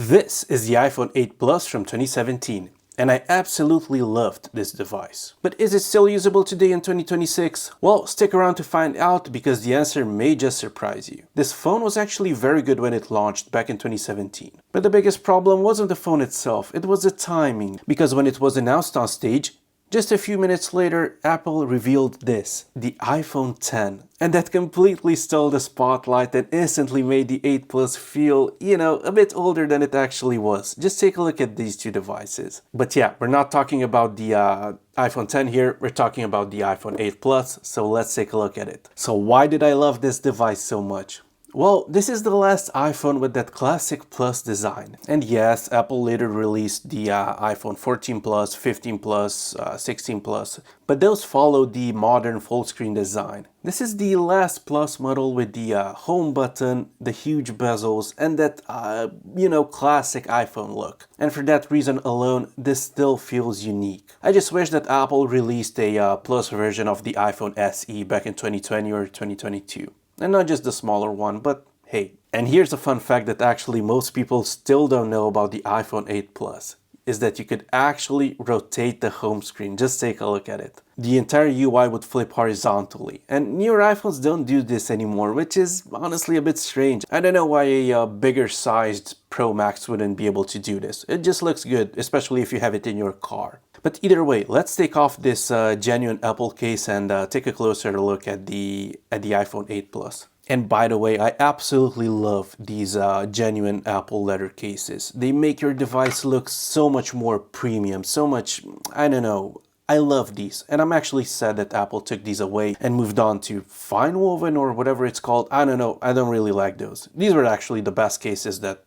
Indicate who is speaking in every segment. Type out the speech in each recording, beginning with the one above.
Speaker 1: This is the iPhone 8 Plus from 2017, and I absolutely loved this device. But is it still usable today in 2026? Well, stick around to find out because the answer may just surprise you. This phone was actually very good when it launched back in 2017. But the biggest problem wasn't the phone itself, it was the timing. Because when it was announced on stage, just a few minutes later, Apple revealed this, the iPhone X. And that completely stole the spotlight and instantly made the 8 Plus feel, a bit older than it actually was. Just take a look at these two devices. But yeah, we're not talking about the iPhone X here, we're talking about the iPhone 8 Plus, so let's take a look at it. So why did I love this device so much? Well, this is the last iPhone with that classic Plus design. And yes, Apple later released the iPhone 14 Plus, 15 Plus, 16 Plus, but those followed the modern full screen design. This is the last Plus model with the home button, the huge bezels, and that, classic iPhone look. And for that reason alone, this still feels unique. I just wish that Apple released a Plus version of the iPhone SE back in 2020 or 2022. And not just the smaller one, but hey. And here's a fun fact that actually most people still don't know about the iPhone 8 Plus, is that you could actually rotate the home screen. Just take a look at it. The entire UI would flip horizontally, and newer iPhones don't do this anymore, which is honestly a bit strange. I don't know why a bigger sized Pro Max wouldn't be able to do this. It just looks good, especially if you have it in your car. But either way, let's take off this genuine Apple case and take a closer look at the iPhone 8 Plus. And by the way, I absolutely love these genuine Apple leather cases. They make your device look so much more premium, so much, I don't know, I love these. And I'm actually sad that Apple took these away and moved on to fine woven or whatever it's called. I don't know, I don't really like those. These were actually the best cases that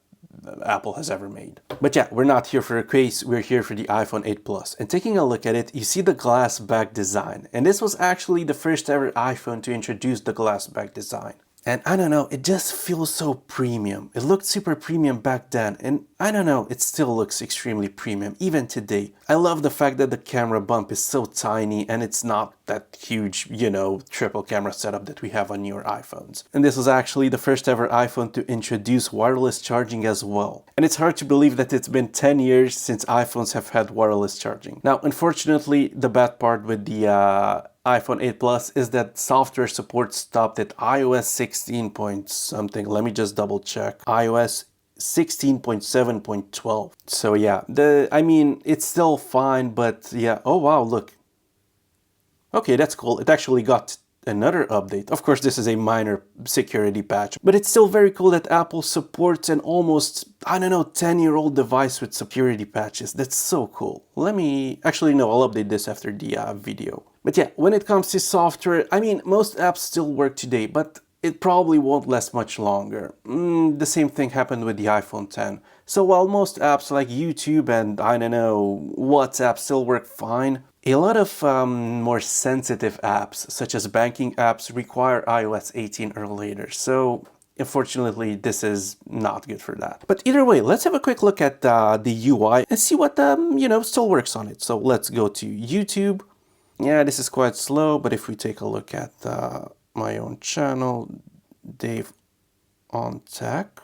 Speaker 1: Apple has ever made. But yeah, we're not here for a case, we're here for the iPhone 8 Plus. And taking a look at it, you see the glass back design. And this was actually the first ever iPhone to introduce the glass back design. And I don't know, it just feels so premium. It looked super premium back then, and I don't know, it still looks extremely premium, even today. I love the fact that the camera bump is so tiny and it's not that huge, triple camera setup that we have on newer iPhones. And this was actually the first ever iPhone to introduce wireless charging as well. And it's hard to believe that it's been 10 years since iPhones have had wireless charging. Now, unfortunately, the bad part with the iPhone 8 Plus is that software support stopped at iOS 16 point something. Let me just double check. iOS 16.7.12. So yeah, it's still fine, but yeah. Oh wow, look. Okay, that's cool. It actually got another update. Of course, this is a minor security patch, but it's still very cool that Apple supports an almost, 10-year-old device with security patches. That's so cool. Let me, actually no, I'll update this after the video. But yeah, when it comes to software, most apps still work today, but it probably won't last much longer. The same thing happened with the iPhone X. So while most apps like YouTube and, WhatsApp still work fine, a lot of more sensitive apps, such as banking apps, require iOS 18 or later. So unfortunately, this is not good for that. But either way, let's have a quick look at the UI and see what, still works on it. So let's go to YouTube. Yeah, this is quite slow, but if we take a look at my own channel, Dave on Tech.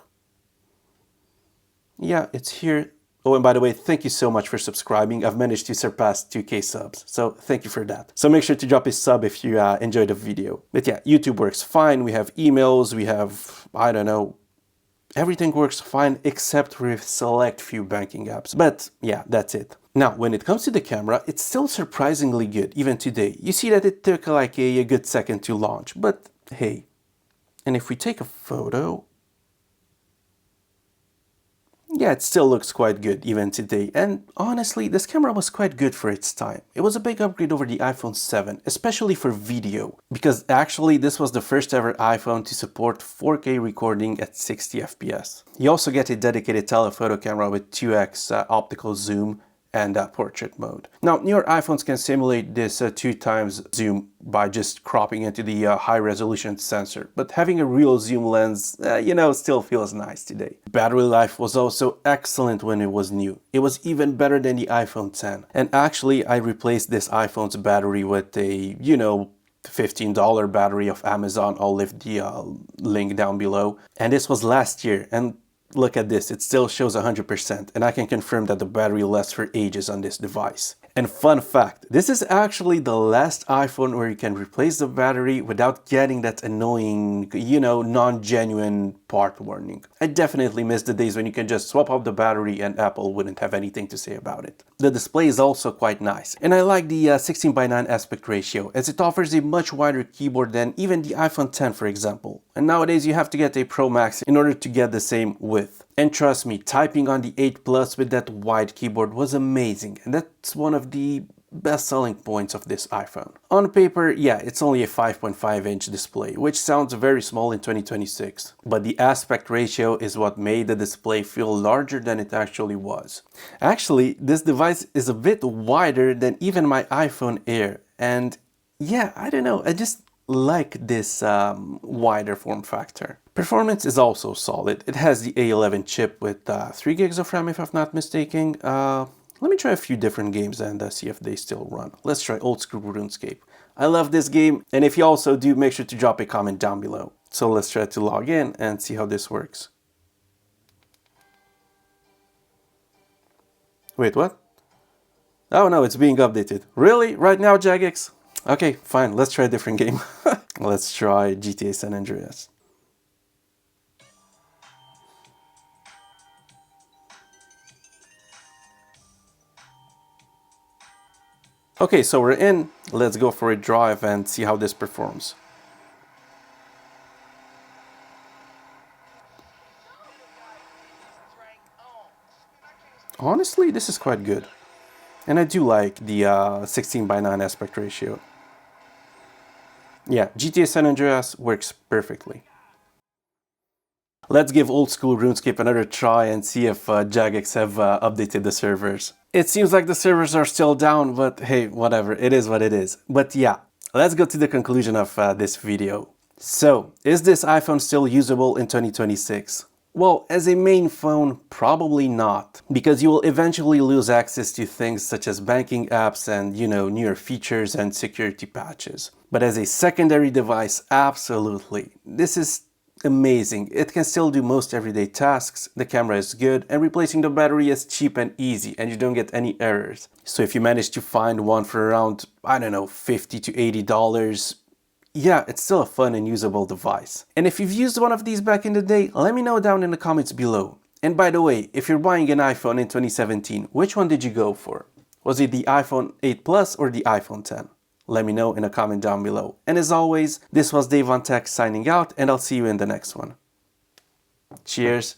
Speaker 1: Yeah, it's here. Oh, and by the way, thank you so much for subscribing. I've managed to surpass 2K subs, so thank you for that. So make sure to drop a sub if you enjoyed the video. But yeah, YouTube works fine. We have emails, we have, everything works fine except with select few banking apps. But yeah, that's it. Now, when it comes to the camera, it's still surprisingly good, even today. You see that it took like a good second to launch, but hey. And if we take a photo, yeah, it still looks quite good even today. And honestly, this camera was quite good for its time. It was a big upgrade over the iPhone 7, especially for video, because actually this was the first ever iPhone to support 4K recording at 60 FPS. You also get a dedicated telephoto camera with 2x optical zoom and portrait mode. Now, newer iPhones can simulate this 2x zoom by just cropping into the high resolution sensor, but having a real zoom lens, still feels nice today. Battery life was also excellent when it was new. It was even better than the iPhone X. And actually, I replaced this iPhone's battery with a, $15 battery of Amazon. I'll leave the link down below. And this was last year, and look at this, it still shows 100%, and I can confirm that the battery lasts for ages on this device. And fun fact, this is actually the last iPhone where you can replace the battery without getting that annoying, non-genuine part warning. I definitely miss the days when you can just swap out the battery and Apple wouldn't have anything to say about it. The display is also quite nice, and I like the 16:9 aspect ratio, as it offers a much wider keyboard than even the iPhone X, for example. And nowadays you have to get a Pro Max in order to get the same width. And trust me, typing on the 8 Plus with that wide keyboard was amazing, and that's one of the best selling points of this iPhone. On paper, yeah, it's only a 5.5-inch display, which sounds very small in 2026. But the aspect ratio is what made the display feel larger than it actually was. Actually, this device is a bit wider than even my iPhone Air, and yeah, I don't know, I just like this wider form factor. Performance is also solid. It has the A11 chip with 3 gigs of RAM if I'm not mistaken. Let me try a few different games and see if they still run. Let's try old school RuneScape. I love this game, and if you also do, make sure to drop a comment down below. So let's try to log in and see how this works. Wait, what? Oh no, it's being updated. Really? Right now, Jagex? Okay, fine, let's try a different game. Let's try GTA San Andreas. Okay, so we're in. Let's go for a drive and see how this performs. Honestly, this is quite good. And I do like the 16:9 aspect ratio. Yeah, GTA San Andreas works perfectly. Let's give old school RuneScape another try and see if Jagex have updated the servers. It seems like the servers are still down, but hey, whatever, it is what it is. But yeah, let's go to the conclusion of this video. So, is this iPhone still usable in 2026? Well, as a main phone, probably not, because you will eventually lose access to things such as banking apps and, newer features and security patches. But as a secondary device, absolutely. This is amazing. It can still do most everyday tasks, the camera is good, and replacing the battery is cheap and easy, and you don't get any errors. So if you manage to find one for around, I don't know, $50 to $80, yeah, it's still a fun and usable device. And if you've used one of these back in the day, let me know down in the comments below. And by the way, if you're buying an iPhone in 2017, which one did you go for? Was it the iPhone 8 Plus or the iPhone X? Let me know in a comment down below. And as always, this was Dave on Tech signing out, and I'll see you in the next one. Cheers!